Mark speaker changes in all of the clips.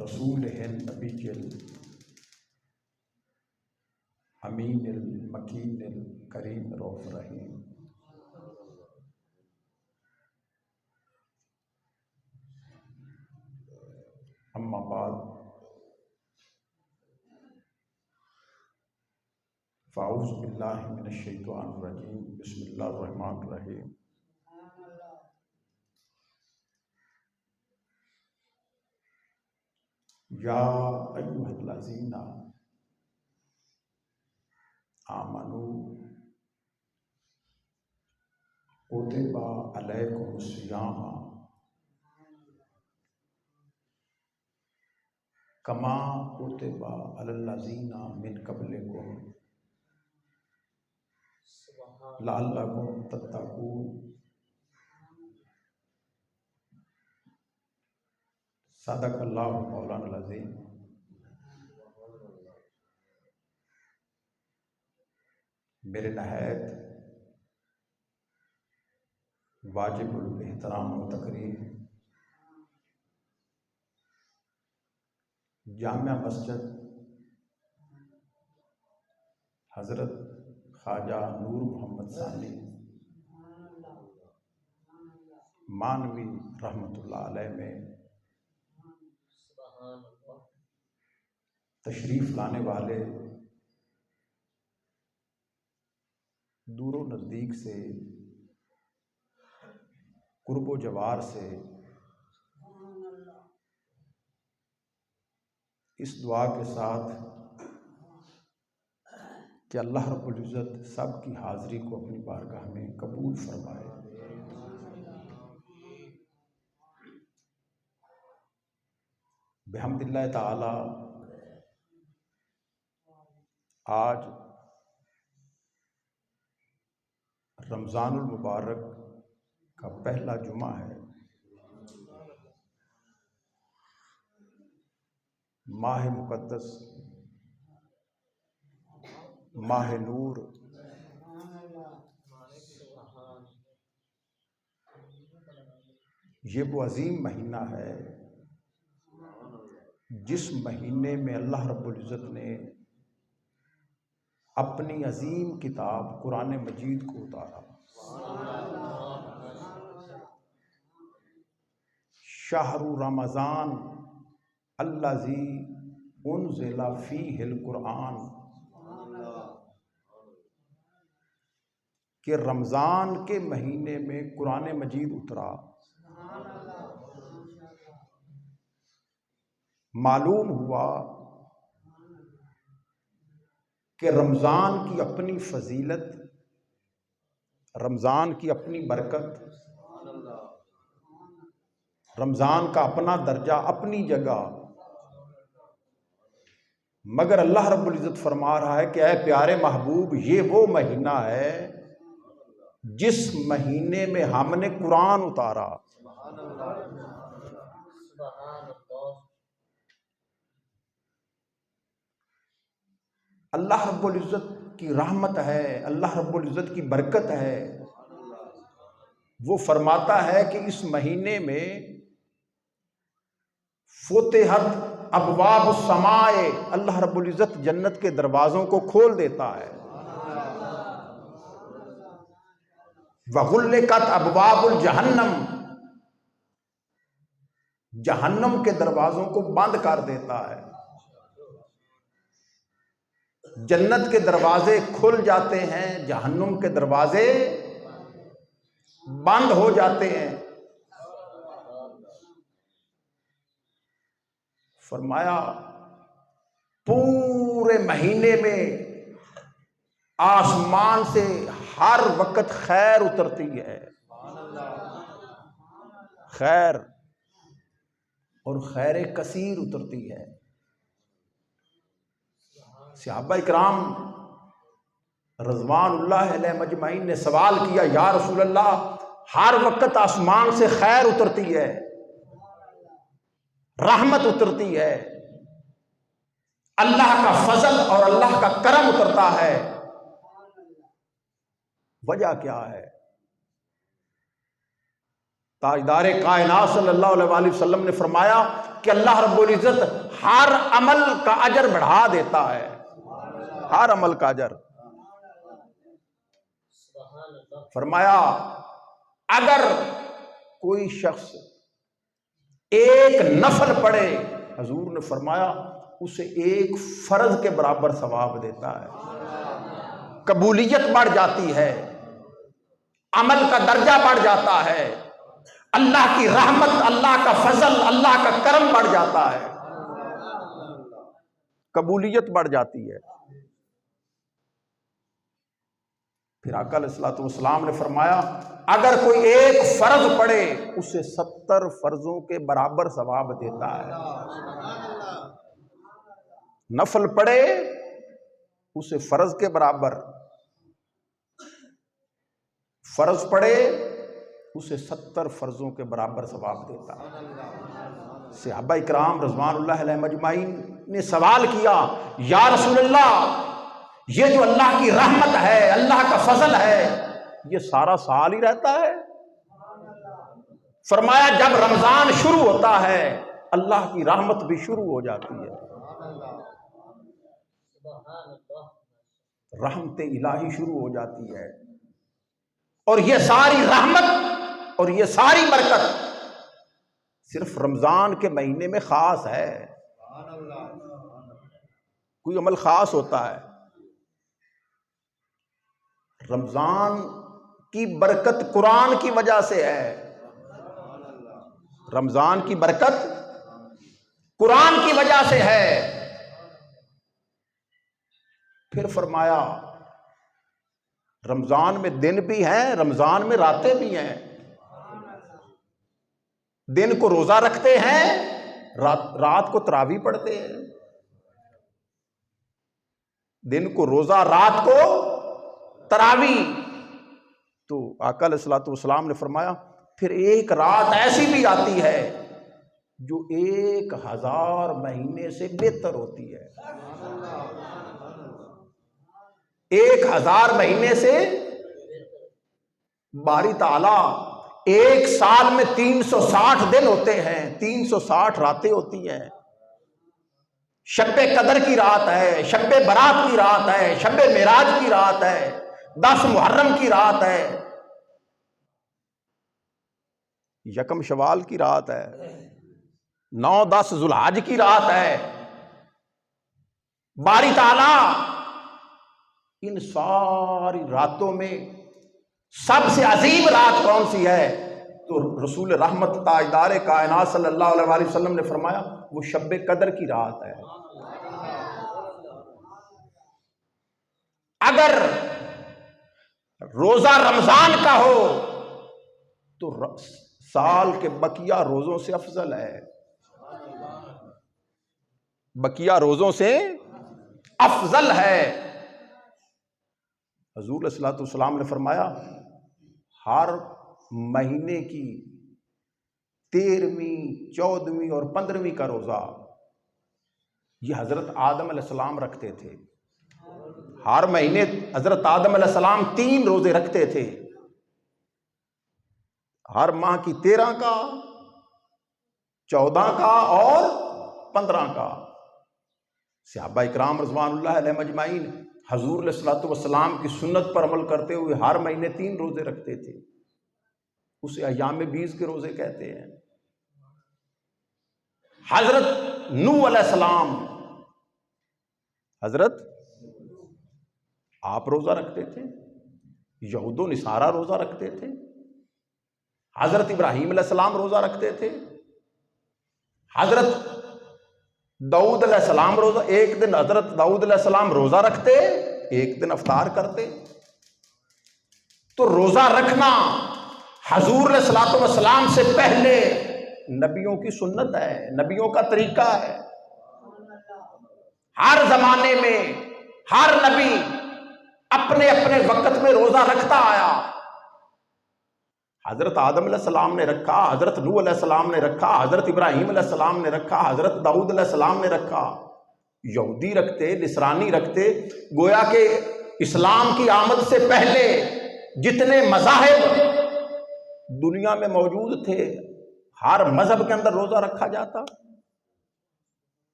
Speaker 1: رسولہ النبی الامین المکین الکریم رؤوف رحیم۔ اما بعد فاعوذ باللہ من الشیطان الرجیم، بسم اللہ الرحمن الرحیم۔ یا ایھا الذین آمنوا کتب علیکم الصیام کما کتب علی الذین من قبلکم لعلکم تتقون۔ صدق اللہ مولانا العظیم۔ میرے نہایت واجب الاحترام و تقریر جامع مسجد حضرت خواجہ نور محمد ثانی مانوی رحمۃ اللہ علیہ میں تشریف لانے والے دور و نزدیک سے، قرب و جوار سے، اس دعا کے ساتھ کہ اللہ رب العزت سب کی حاضری کو اپنی بارگاہ میں قبول فرمائے۔ بحمد اللہ تعالی آج رمضان المبارک کا پہلا جمعہ ہے۔ ماہ مقدس، ماہ نور، یہ وہ عظیم مہینہ ہے جس مہینے میں اللہ رب العزت نے اپنی عظیم کتاب قرآن مجید کو اتارا۔ شہر رمضان الذی انزل فیہ القرآن، کہ رمضان کے مہینے میں قرآن مجید اترا۔ معلوم ہوا کہ رمضان کی اپنی فضیلت، رمضان کی اپنی برکت، رمضان کا اپنا درجہ، اپنی جگہ، مگر اللہ رب العزت فرما رہا ہے کہ اے پیارے محبوب، یہ وہ مہینہ ہے جس مہینے میں ہم نے قرآن اتارا۔ اللہ رب العزت کی رحمت ہے، اللہ رب العزت کی برکت ہے۔ وہ فرماتا ہے کہ اس مہینے میں فتحت ابواب السماء، اللہ رب العزت جنت کے دروازوں کو کھول دیتا ہے۔ وغلقت ابواب الجہنم، جہنم کے دروازوں کو بند کر دیتا ہے۔ جنت کے دروازے کھل جاتے ہیں، جہنم کے دروازے بند ہو جاتے ہیں۔ فرمایا پورے مہینے میں آسمان سے ہر وقت خیر اترتی ہے، خیر اور خیر کثیر اترتی ہے۔ صحابہ اکرام رضوان اللہ علیہ مجمعین نے سوال کیا، یا رسول اللہ، ہر وقت آسمان سے خیر اترتی ہے، رحمت اترتی ہے، اللہ کا فضل اور اللہ کا کرم اترتا ہے، وجہ کیا ہے؟ تاجدار کائنات صلی اللہ علیہ وسلم نے فرمایا کہ اللہ رب العزت ہر عمل کا اجر بڑھا دیتا ہے، ہر عمل کا اجر۔ فرمایا اگر کوئی شخص ایک نفل پڑھے، حضور نے فرمایا اسے ایک فرض کے برابر ثواب دیتا ہے، قبولیت بڑھ جاتی ہے، عمل کا درجہ بڑھ جاتا ہے، اللہ کی رحمت، اللہ کا فضل، اللہ کا کرم بڑھ جاتا ہے، قبولیت بڑھ جاتی ہے۔ پھر آقا علیہ الصلوۃ والسلام نے فرمایا اگر کوئی ایک فرض پڑھے اسے 70 فرضوں کے برابر ثواب دیتا ہے۔ نفل پڑھے اسے فرض کے برابر، فرض پڑھے اسے 70 فرضوں کے برابر ثواب دیتا ہے۔ صحابہ اکرام رضوان اللہ علیہم اجمعین نے سوال کیا یا رسول اللہ یہ جو اللہ کی رحمت ہے، اللہ کا فضل ہے، یہ سارا سال ہی رہتا ہے؟ فرمایا جب رمضان شروع ہوتا ہے اللہ کی رحمت بھی شروع ہو جاتی ہے، رحمت الہی شروع ہو جاتی ہے، اور یہ ساری رحمت اور یہ ساری برکت صرف رمضان کے مہینے میں خاص ہے۔ کوئی عمل خاص ہوتا ہے، رمضان کی برکت قرآن کی وجہ سے ہے، رمضان کی برکت قرآن کی وجہ سے ہے۔ پھر فرمایا رمضان میں دن بھی ہیں، رمضان میں راتیں بھی ہیں، دن کو روزہ رکھتے ہیں، رات کو تراویح پڑھتے ہیں، دن کو روزہ رات کو تراویح۔ تو آقا علیہ الصلوۃ والسلام نے فرمایا پھر ایک رات ایسی بھی آتی ہے جو 1000 مہینے سے بہتر ہوتی ہے، 1000 مہینے سے۔ باری تعالی ایک سال میں 360 دن ہوتے ہیں، 360 راتیں ہوتی ہیں، شب قدر کی رات ہے، شب برات کی رات ہے، شب معراج کی رات ہے، 10 محرم کی رات ہے، 1 شوال کی رات ہے، 9-10 ذوالحج کی رات ہے۔ باری تعالی ان ساری راتوں میں سب سے عظیم رات کون سی ہے؟ تو رسول رحمت تاجدار کائنات صلی اللہ علیہ وآلہ وسلم نے فرمایا وہ شب قدر کی رات ہے۔ اگر روزہ رمضان کا ہو تو سال کے بقیہ روزوں سے افضل ہے، بقیہ روزوں سے افضل ہے۔ حضور علیہ الصلوۃ والسلام نے فرمایا ہر مہینے کی 13ویں، 14ویں اور 15ویں کا روزہ یہ حضرت آدم علیہ السلام رکھتے تھے۔ ہر مہینے حضرت آدم علیہ السلام 3 روزے رکھتے تھے، ہر ماہ کی 13 کا، 14 کا اور 15 کا۔ صحابہ اکرام رضوان اللہ علیہم اجمعین حضور علیہ الصلوۃ والسلام کی سنت پر عمل کرتے ہوئے ہر مہینے 3 روزے رکھتے تھے، اسے ایام بیز کے روزے کہتے ہیں۔ حضرت نوح علیہ السلام، حضرت آپ روزہ رکھتے تھے، یہود و نصارہ روزہ رکھتے تھے، حضرت ابراہیم علیہ السلام روزہ رکھتے تھے، حضرت داؤد علیہ السلام روزہ، ایک دن حضرت داؤد علیہ السلام روزہ رکھتے، ایک دن افطار کرتے۔ تو روزہ رکھنا حضور علیہ الصلوۃ والسلام سے پہلے نبیوں کی سنت ہے، نبیوں کا طریقہ ہے۔ ہر زمانے میں ہر نبی اپنے اپنے وقت میں روزہ رکھتا آیا۔ حضرت آدم علیہ السلام نے رکھا، حضرت نوح علیہ السلام نے رکھا، حضرت ابراہیم علیہ السلام نے رکھا، حضرت داؤد علیہ السلام نے رکھا، یہودی رکھتے، نصرانی رکھتے۔ گویا کہ اسلام کی آمد سے پہلے جتنے مذاہب دنیا میں موجود تھے ہر مذہب کے اندر روزہ رکھا جاتا۔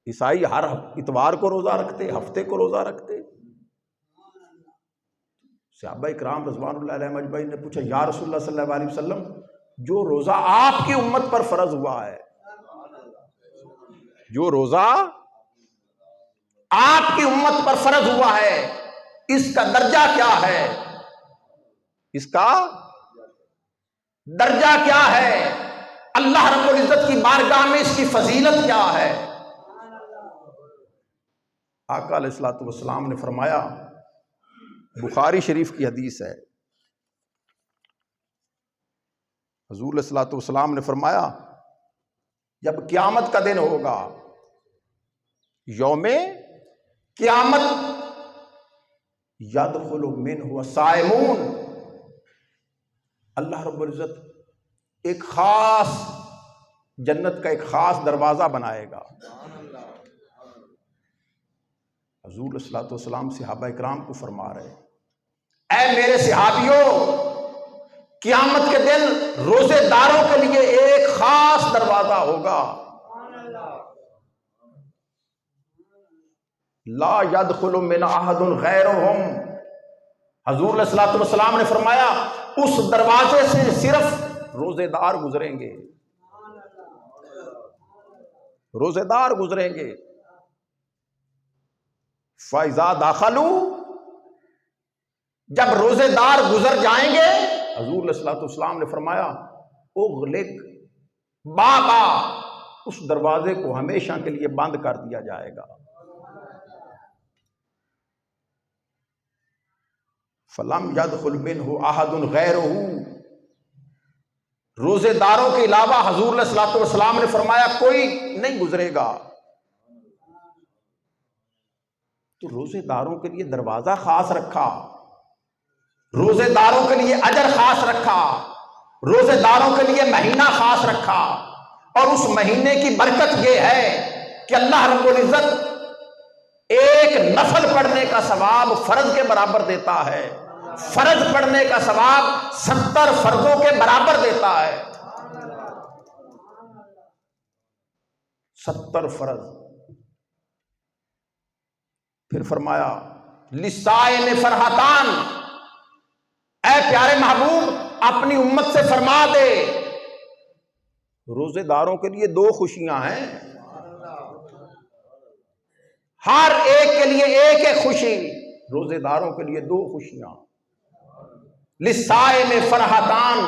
Speaker 1: عیسائی ہر اتوار کو روزہ رکھتے، ہفتے کو روزہ رکھتے۔ صحابہ کرام رضوان اللہ علیہم اجمعین نے پوچھا یا رسول اللہ صلی اللہ علیہ وسلم، جو روزہ آپ کی امت پر فرض ہوا ہے، جو روزہ آپ کی امت پر فرض ہوا ہے، اس کا درجہ کیا ہے؟ اس کا درجہ کیا ہے؟ اللہ رب العزت کی بارگاہ میں اس کی فضیلت کیا ہے؟ آقا علیہ الصلوۃ والسلام نے فرمایا، بخاری شریف کی حدیث ہے، حضور علیہ الصلوۃ والسلام نے فرمایا جب قیامت کا دن ہوگا، یوم قیامت، یدخل منہ الصائمون، اللہ رب العزت ایک خاص جنت کا ایک خاص دروازہ بنائے گا۔ حضور علیہ الصلوۃ والسلام صحابہ کرام کو فرما رہے ہیں، اے میرے صحابیوں، قیامت کے دن روزے داروں کے لیے ایک خاص دروازہ ہوگا، لا يدخل من احد غیرہم، حضور علیہ الصلوۃ والسلام نے فرمایا اس دروازے سے صرف روزے دار گزریں گے، روزے دار گزریں گے۔ فَإِذَا دَخَلُوا، جب روزے دار گزر جائیں گے، حضور علیہ الصلوۃ والسلام نے فرمایا اغلق بابا، اس دروازے کو ہمیشہ کے لیے بند کر دیا جائے گا۔ فَلَمْ يَدْخُلْ مِنْهُ أَحَدٌ غَيْرُهُ، روزے داروں کے علاوہ حضور علیہ الصلوۃ والسلام نے فرمایا کوئی نہیں گزرے گا۔ تو روزے داروں کے لیے دروازہ خاص رکھا، روزے داروں کے لیے اجر خاص رکھا، روزے داروں کے لیے مہینہ خاص رکھا، اور اس مہینے کی برکت یہ ہے کہ اللہ رب العزت ایک نفل پڑھنے کا ثواب فرض کے برابر دیتا ہے، فرض پڑھنے کا ثواب 70 فرضوں کے برابر دیتا ہے، 70 فرض۔ پھر فرمایا لِلصَّائِمِ فرحتان، اے پیارے محبوب اپنی امت سے فرما دے، روزے داروں کے لیے 2 خوشیاں ہیں، ہر ایک کے لیے ایک ایک خوشی، روزے داروں کے لیے 2 خوشیاں۔ لِلصَّائِمِ فرحتان،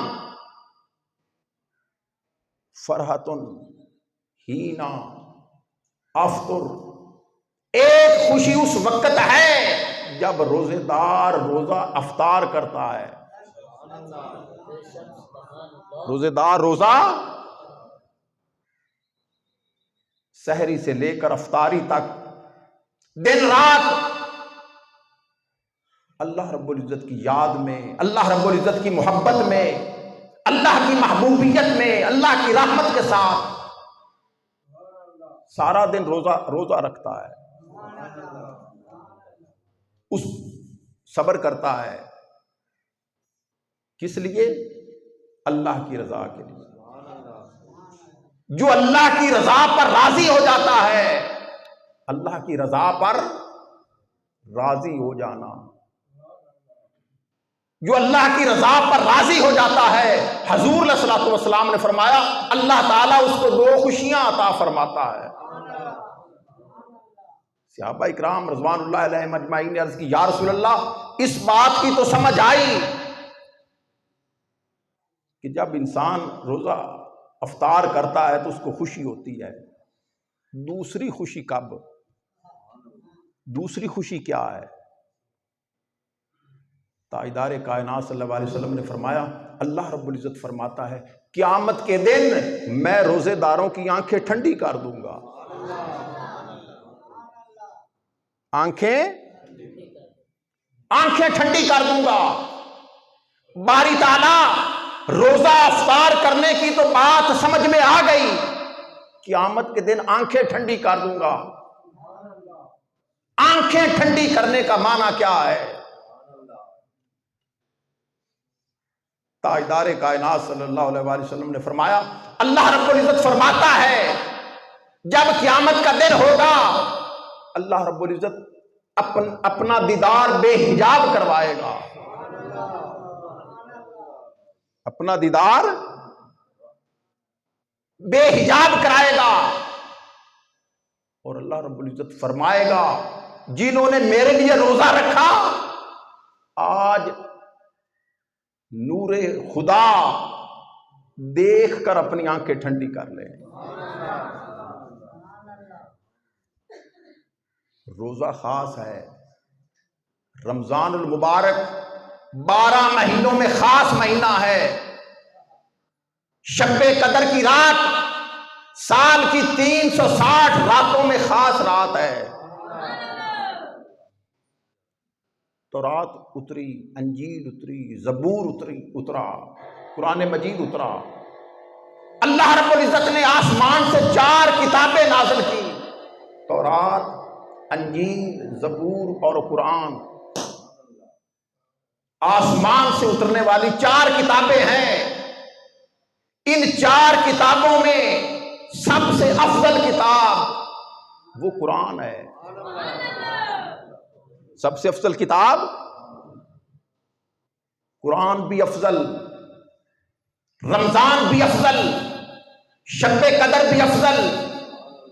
Speaker 1: فرحتن ہینا افطر، ایک خوشی اس وقت ہے جب روزے دار روزہ افطار کرتا ہے، روزے دار روزہ سحری سے لے کر افطاری تک دن رات اللہ رب العزت کی یاد میں، اللہ رب العزت کی محبت میں، اللہ کی محبوبیت میں، اللہ کی رحمت کے ساتھ سارا دن روزہ رکھتا ہے، اس صبر کرتا ہے، کس لیے؟ اللہ کی رضا کے لیے۔ جو اللہ کی رضا پر راضی ہو جاتا ہے، اللہ کی رضا پر راضی ہو جانا، جو اللہ کی رضا پر راضی ہو جاتا ہے، حضور علیہ الصلوۃ والسلام نے فرمایا اللہ تعالیٰ اس کو 2 خوشیاں عطا فرماتا ہے۔ صحابہ اکرام رضوان اللہ علیہم اجمعین نے عرض کی یا رسول اللہ، اس بات کی تو سمجھ آئی کہ جب انسان روزہ افطار کرتا ہے تو اس کو خوشی ہوتی ہے، دوسری خوشی کب؟ دوسری خوشی کیا ہے؟ تاجدار کائنات صلی اللہ علیہ وسلم نے فرمایا اللہ رب العزت فرماتا ہے قیامت کے دن میں روزے داروں کی آنکھیں ٹھنڈی کر دوں گا، آنکھیں ٹھنڈی کر دوں گا۔ باری تعالیٰ روزہ افطار کرنے کی تو بات سمجھ میں آ گئی، قیامت کے دن آنکھیں ٹھنڈی کر دوں گا۔ آنکھیں ٹھنڈی کرنے کا معنی کیا ہے؟ تاجدار کائنات صلی اللہ علیہ وسلم نے فرمایا اللہ رب العزت فرماتا ہے جب قیامت کا دن ہوگا اللہ رب العزت اپنا دیدار بے حجاب کروائے گا، اپنا دیدار بے حجاب کرائے گا، اور اللہ رب العزت فرمائے گا جنہوں نے میرے لیے روزہ رکھا آج نور خدا دیکھ کر اپنی آنکھیں ٹھنڈی کر لیں۔ روزہ خاص ہے، رمضان المبارک 12 مہینوں میں خاص مہینہ ہے، شب قدر کی رات سال کی 360 راتوں میں خاص رات ہے۔ تورات اتری، انجیل اتری، زبور اترا، قرآن مجید اترا۔ اللہ رب العزت نے آسمان سے 4 کتابیں نازل کی، تورات، انجیل، زبور اور قرآن۔ آسمان سے اترنے والی 4 کتابیں ہیں۔ ان 4 کتابوں میں سب سے افضل کتاب وہ قرآن ہے۔ سب سے افضل کتاب قرآن بھی افضل، رمضان بھی افضل، شب قدر بھی افضل،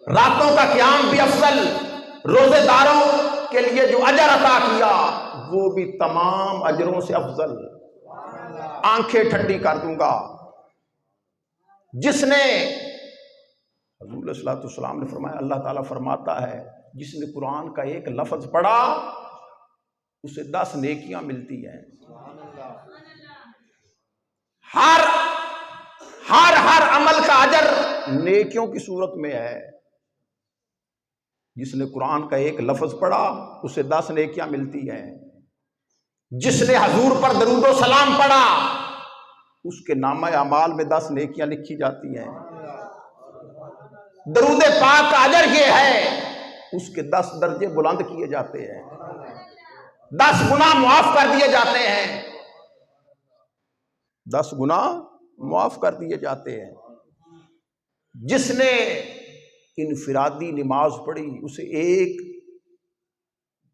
Speaker 1: راتوں کا قیام بھی افضل، روزے داروں کے لیے جو اجر عطا کیا وہ بھی تمام اجروں سے افضل۔ آنکھیں ٹھنڈی کر دوں گا جس نے، حضور صلی اللہ علیہ وسلم نے فرمایا، اللہ تعالیٰ فرماتا ہے جس نے قرآن کا ایک لفظ پڑھا اسے 10 نیکیاں ملتی ہیں۔ ہر عمل کا اجر نیکیوں کی صورت میں ہے۔ جس نے قرآن کا ایک لفظ پڑھا اسے 10 نیکیاں ملتی ہیں۔ جس نے حضور پر درود و سلام پڑھا اس کے نامہ اعمال میں 10 نیکیاں لکھی جاتی ہیں۔ درود پاک کا اجر یہ ہے اس کے 10 درجے بلند کیے جاتے ہیں، 10 گناہ معاف کر دیے جاتے ہیں، 10 گناہ معاف کر دیے جاتے ہیں۔ جس نے انفرادی نماز پڑھی اسے 1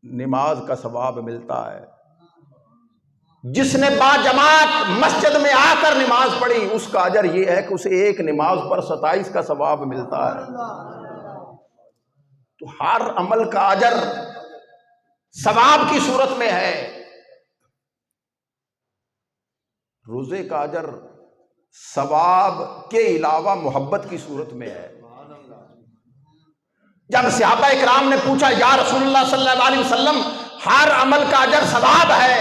Speaker 1: نماز کا ثواب ملتا ہے۔ جس نے با جماعت مسجد میں آ کر نماز پڑھی اس کا اجر یہ ہے کہ اسے 1 نماز پر 27 کا ثواب ملتا ہے۔ تو ہر عمل کا اجر ثواب کی صورت میں ہے۔ روزے کا اجر ثواب کے علاوہ محبت کی صورت میں ہے۔ جب صحابہ اکرام نے پوچھا یا رسول اللہ صلی اللہ علیہ وسلم ہر عمل کا اجر ثواب ہے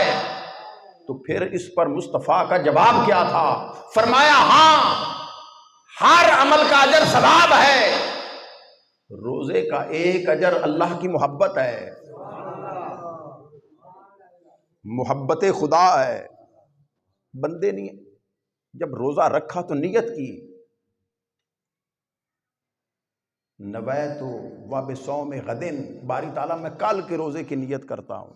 Speaker 1: تو پھر اس پر مصطفیٰ کا جواب کیا تھا؟ فرمایا ہاں ہر عمل کا اجر ثواب ہے، روزے کا ایک اجر اللہ کی محبت ہے، محبت خدا ہے۔ بندے نے جب روزہ رکھا تو نیت کی، نویت و بصوم غد، باری تعالیٰ میں کل کے روزے کی نیت کرتا ہوں۔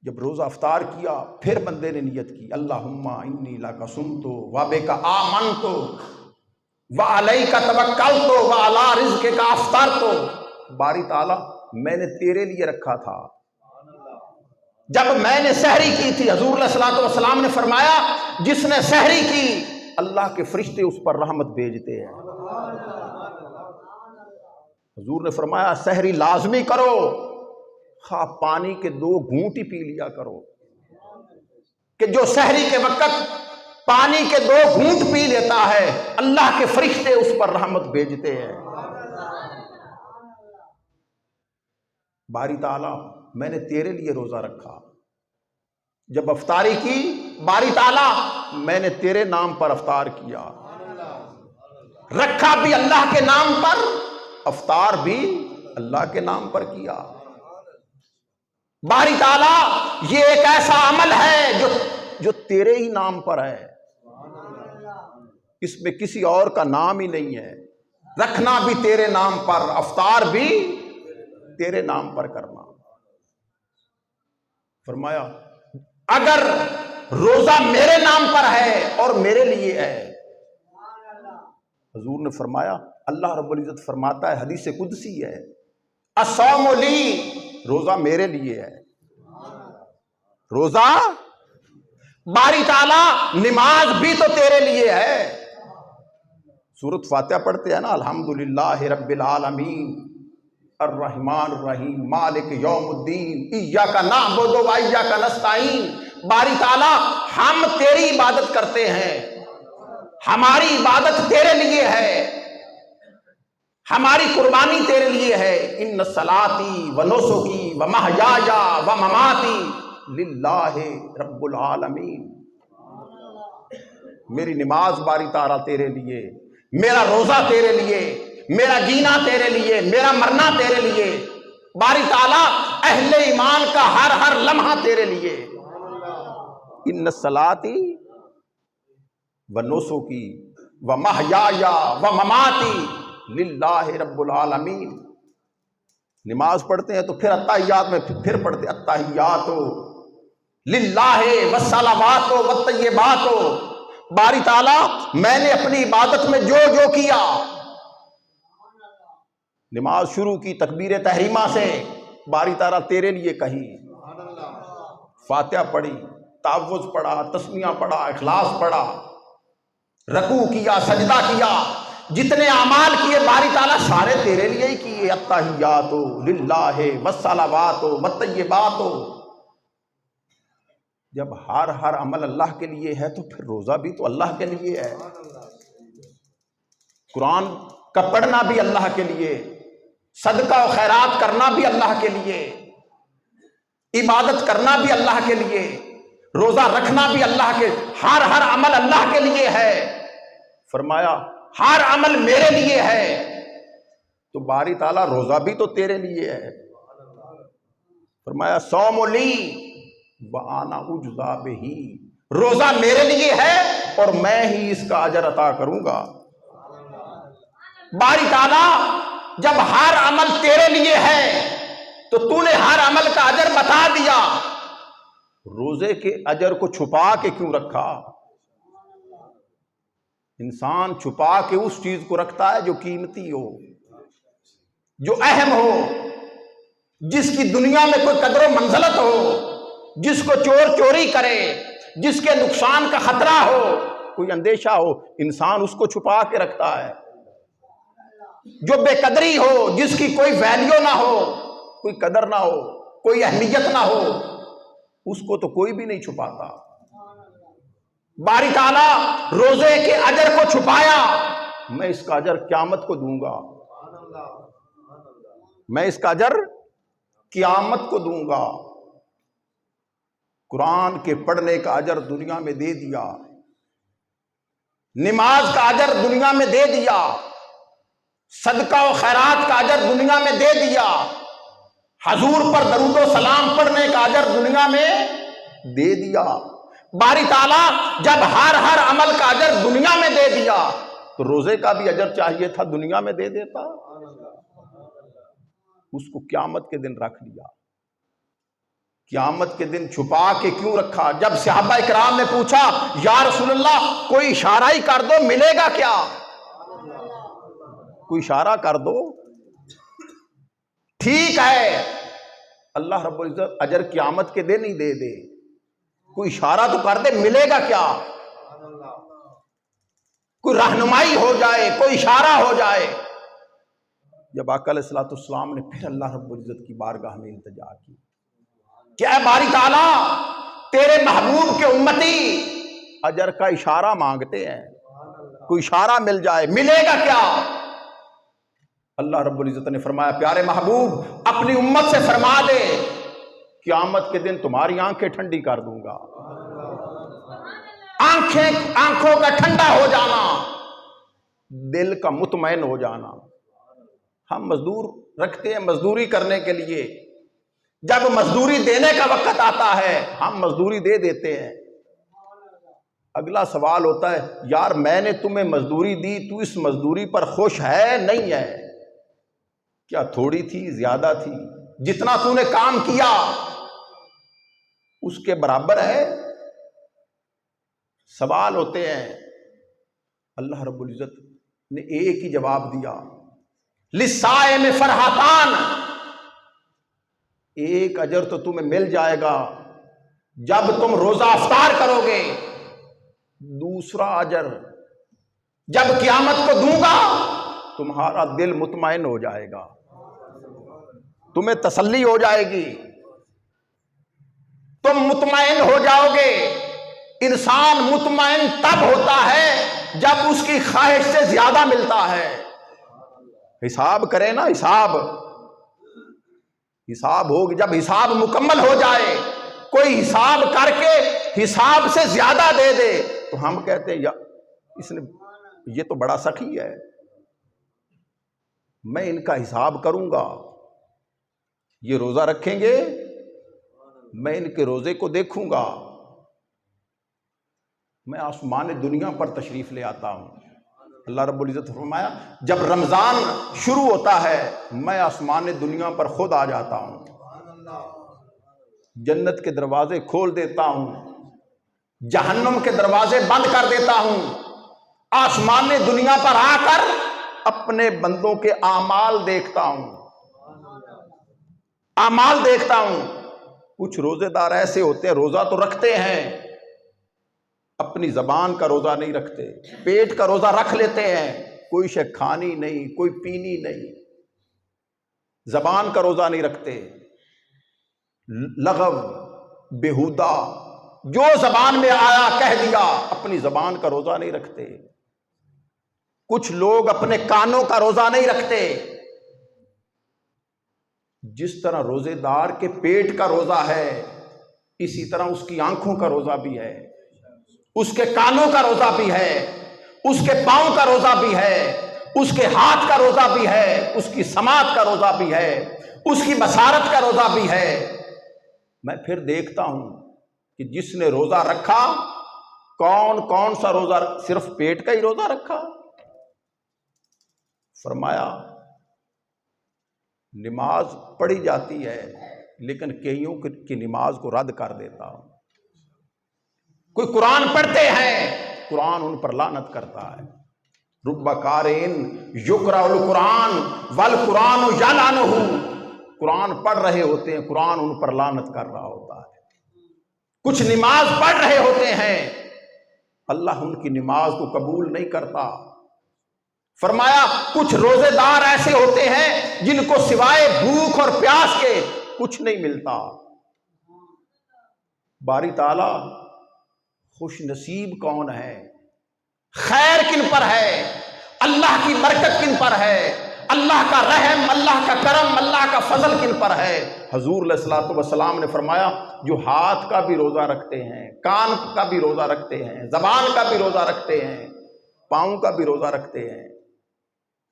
Speaker 1: جب روزہ افطار کیا پھر بندے نے نیت کی، اللہم انی لک صمت و بک آمنت و علیک توکلت و علی رزقک افطرت۔ باری تعالیٰ میں نے تیرے لیے رکھا تھا۔ جب میں نے سحری کی تھی حضور علیہ الصلوۃ والسلام نے فرمایا جس نے سحری کی اللہ کے فرشتے اس پر رحمت بھیجتے ہیں۔ حضور نے فرمایا سحری لازمی کرو، خواہ پانی کے 2 گھونٹ ہی پی لیا کرو، کہ جو سحری کے وقت پانی کے 2 گھونٹ پی لیتا ہے اللہ کے فرشتے اس پر رحمت بھیجتے ہیں۔ باری تعالیٰ میں نے تیرے لیے روزہ رکھا، جب افطاری کی باری تعالیٰ میں نے تیرے نام پر افطار کیا، رکھا بھی اللہ کے نام پر، افطار بھی اللہ کے نام پر کیا۔ باری تعالیٰ یہ ایک ایسا عمل ہے جو تیرے ہی نام پر ہے، اس میں کسی اور کا نام ہی نہیں ہے، رکھنا بھی تیرے نام پر، افطار بھی تیرے نام پر کرنا۔ فرمایا اگر روزہ میرے نام پر ہے اور میرے لیے ہے حضور نے فرمایا، اللہ رب العزت فرماتا ہے، حدیث قدسی ہے، الصوم لی، روزہ میرے لیے ہے، روزہ باری تعالیٰ نماز بھی تو تیرے لیے ہے۔ سورۃ فاتحہ پڑھتے ہیں نا، الحمدللہ رب العالمین الرحمن الرحیم مالک یوم الدین ایاک نعبد و ایاک نستعین۔ باری تعالیٰ ہم تیری عبادت کرتے ہیں، ہماری عبادت تیرے لیے ہے، ہماری قربانی تیرے لیے ہے۔ ان صلاتی و نسکی و محیایا و مماتی للہ رب العالمین۔ میری نماز باری تعالیٰ تیرے لیے، میرا روزہ تیرے لیے، میرا جینا تیرے لیے، میرا مرنا تیرے لیے۔ باری تعالیٰ اہل ایمان کا ہر ہر لمحہ تیرے لیے۔ ان صلاتی و نسکی و محیایا و مماتی للہ رب العالمین۔ نماز پڑھتے ہیں تو پھر التحیات میں پھر پڑھتے ہیں التحیات للہ والصلوات والطیبات۔ باری تعالیٰ میں نے اپنی عبادت میں جو جو کیا، نماز شروع کی تکبیر تحریمہ سے، باری تعالیٰ تیرے لیے کہی، فاتحہ پڑھی، تعوذ پڑھا، تسمیہ پڑھا، اخلاص پڑھا، رکوع کیا، سجدہ کیا، جتنے اعمال کیے باری تعالیٰ سارے تیرے لیے ہی کیے۔ التحیات للہ والصلوات والطیبات۔ جب ہر ہر عمل اللہ کے لیے ہے تو پھر روزہ بھی تو اللہ کے لیے ہے، قرآن کا پڑھنا بھی اللہ کے لیے، صدقہ و خیرات کرنا بھی اللہ کے لیے، عبادت کرنا بھی اللہ کے لیے، روزہ رکھنا بھی اللہ کے، ہر ہر عمل اللہ کے لیے ہے۔ فرمایا ہر عمل میرے لیے ہے، تو باری تعالیٰ روزہ بھی تو تیرے لیے ہے۔ فرمایا صوم لی وَأَنَا أُجْزَىٰ بِهِ، روزہ میرے لیے ہے اور میں ہی اس کا اجر عطا کروں گا۔ باری تعالیٰ جب ہر عمل تیرے لیے ہے تو تو نے ہر عمل کا اجر بتا دیا، روزے کے اجر کو چھپا کے کیوں رکھا؟ انسان چھپا کے اس چیز کو رکھتا ہے جو قیمتی ہو، جو اہم ہو، جس کی دنیا میں کوئی قدر و منزلت ہو، جس کو چور چوری کرے، جس کے نقصان کا خطرہ ہو، کوئی اندیشہ ہو، انسان اس کو چھپا کے رکھتا ہے۔ جو بے قدری ہو، جس کی کوئی ویلیو نہ ہو، کوئی قدر نہ ہو، کوئی اہمیت نہ ہو، اس کو تو کوئی بھی نہیں چھپاتا۔ باری تعالیٰ روزے کے اجر کو چھپایا، میں اس کا اجر قیامت کو دوں گا، میں اس کا اجر قیامت کو دوں گا۔ قرآن کے پڑھنے کا اجر دنیا میں دے دیا، نماز کا اجر دنیا میں دے دیا، صدقہ و خیرات کا اجر دنیا میں دے دیا، حضور پر درود و سلام پڑھنے کا اجر دنیا میں دے دیا۔ باری تعالیٰ جب ہر ہر عمل کا اجر دنیا میں دے دیا تو روزے کا بھی اجر چاہیے تھا دنیا میں دے دیتا، اس کو قیامت کے دن رکھ لیا۔ قیامت کے دن چھپا کے کیوں رکھا؟ جب صحابہ اکرام نے پوچھا یا رسول اللہ کوئی اشارہ ہی کر دو، ملے گا کیا؟ کوئی اشارہ کر دو، ٹھیک ہے اللہ رب العزت اجر قیامت کے دن ہی دے دے، کوئی اشارہ تو کر دے، ملے گا کیا؟ کوئی رہنمائی ہو جائے، کوئی اشارہ ہو جائے۔ جب آقا علیہ الصلوۃ والسلام نے پھر اللہ رب العزت کی بارگاہ میں التجا کی کہ اے باری تعالیٰ تیرے محبوب کے امتی اجر کا اشارہ مانگتے ہیں، کوئی اشارہ مل جائے، ملے گا کیا؟ اللہ رب العزت نے فرمایا پیارے محبوب اپنی امت سے فرما دے قیامت کے دن تمہاری آنکھیں ٹھنڈی کر دوں گا۔ آنکھوں کا ٹھنڈا ہو جانا، دل کا مطمئن ہو جانا۔ ہم مزدور رکھتے ہیں مزدوری کرنے کے لیے، جب مزدوری دینے کا وقت آتا ہے ہم مزدوری دے دیتے ہیں۔ اگلا سوال ہوتا ہے یار میں نے تمہیں مزدوری دی، تو اس مزدوری پر خوش ہے نہیں ہے؟ کیا تھوڑی تھی، زیادہ تھی؟ جتنا تو نے کام کیا اس کے برابر ہے؟ سوال ہوتے ہیں۔ اللہ رب العزت نے ایک ہی جواب دیا، لِلصَّائِمِ فَرْحَتَانِ، ایک اجر تو تمہیں مل جائے گا جب تم روزہ افطار کرو گے، دوسرا اجر جب قیامت کو دوں گا تمہارا دل مطمئن ہو جائے گا، تمہیں تسلی ہو جائے گی، تم مطمئن ہو جاؤ گے۔ انسان مطمئن تب ہوتا ہے جب اس کی خواہش سے زیادہ ملتا ہے۔ حساب کرے نا، حساب ہوگی، جب حساب مکمل ہو جائے، کوئی حساب کر کے حساب سے زیادہ دے دے تو ہم کہتے ہیں یا اس نے، یہ تو بڑا سخی ہے، میں ان کا حساب کروں گا، یہ روزہ رکھیں گے میں ان کے روزے کو دیکھوں گا، میں آسمان دنیا پر تشریف لے آتا ہوں۔ اللہ رب العزت نے فرمایا جب رمضان شروع ہوتا ہے میں آسمان دنیا پر خود آ جاتا ہوں، جنت کے دروازے کھول دیتا ہوں، جہنم کے دروازے بند کر دیتا ہوں، آسمان دنیا پر آ کر اپنے بندوں کے اعمال دیکھتا ہوں، اعمال دیکھتا ہوں۔ کچھ روزے دار ایسے ہوتے ہیں روزہ تو رکھتے ہیں، اپنی زبان کا روزہ نہیں رکھتے، پیٹ کا روزہ رکھ لیتے ہیں، کوئی شے کھانی نہیں، کوئی پینی نہیں، زبان کا روزہ نہیں رکھتے، لغو بیہودہ جو زبان میں آیا کہہ دیا، اپنی زبان کا روزہ نہیں رکھتے۔ کچھ لوگ اپنے کانوں کا روزہ نہیں رکھتے، جس طرح روزے دار کے پیٹ کا روزہ ہے اسی طرح اس کی آنکھوں کا روزہ بھی ہے، اس کے کانوں کا روزہ بھی ہے، اس کے پاؤں کا روزہ بھی ہے، اس کے ہاتھ کا روزہ بھی ہے، اس کی سماعت کا روزہ بھی ہے، اس کی بصارت کا روزہ بھی ہے۔ میں پھر دیکھتا ہوں کہ جس نے روزہ رکھا کون سا روزہ، صرف پیٹ کا ہی روزہ رکھا؟ فرمایا نماز پڑھی جاتی ہے لیکن کئیوں کی نماز کو رد کر دیتا ہوں۔ کوئی قرآن پڑھتے ہیں قرآن ان پر لعنت کرتا ہے، رب قارئ یقرأ القرآن والقرآن یلعنہ، قرآن پڑھ رہے ہوتے ہیں قرآن ان پر لعنت کر رہا ہوتا ہے۔ کچھ نماز پڑھ رہے ہوتے ہیں اللہ ان کی نماز کو قبول نہیں کرتا۔ فرمایا کچھ روزے دار ایسے ہوتے ہیں جن کو سوائے بھوک اور پیاس کے کچھ نہیں ملتا۔ باری تعالیٰ خوش نصیب کون ہے، خیر کن پر ہے، اللہ کی برکت کن پر ہے، اللہ کا رحم، اللہ کا کرم، اللہ کا فضل کن پر ہے۔ حضور علیہ الصلوۃ والسلام نے فرمایا جو ہاتھ کا بھی روزہ رکھتے ہیں، کان کا بھی روزہ رکھتے ہیں، زبان کا بھی روزہ رکھتے ہیں، پاؤں کا بھی روزہ رکھتے ہیں،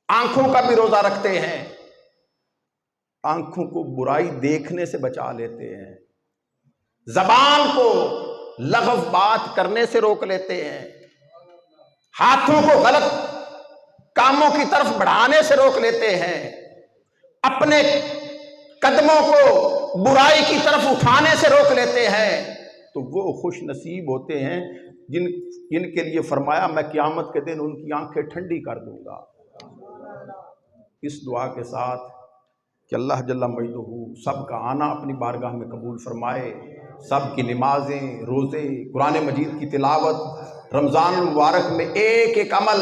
Speaker 1: آنکھوں کا بھی روزہ رکھتے ہیں، آنکھوں کو برائی دیکھنے سے بچا لیتے ہیں، زبان کو لغو بات کرنے سے روک لیتے ہیں، ہاتھوں کو غلط کاموں کی طرف بڑھانے سے روک لیتے ہیں، اپنے قدموں کو برائی کی طرف اٹھانے سے روک لیتے ہیں، تو وہ خوش نصیب ہوتے ہیں جن کے لیے فرمایا میں قیامت کے دن ان کی آنکھیں ٹھنڈی کر دوں گا۔ اس دعا کے ساتھ کہ اللہ جل مجدہ سب کا آنا اپنی بارگاہ میں قبول فرمائے، سب کی نمازیں، روزے، قرآن مجید کی تلاوت، رمضان المبارک میں ایک ایک عمل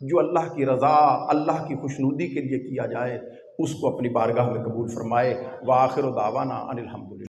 Speaker 1: جو اللہ کی رضا، اللہ کی خوشنودی کے لیے کیا جائے اس کو اپنی بارگاہ میں قبول فرمائے۔ وآخر دعوانا ان الحمدللہ۔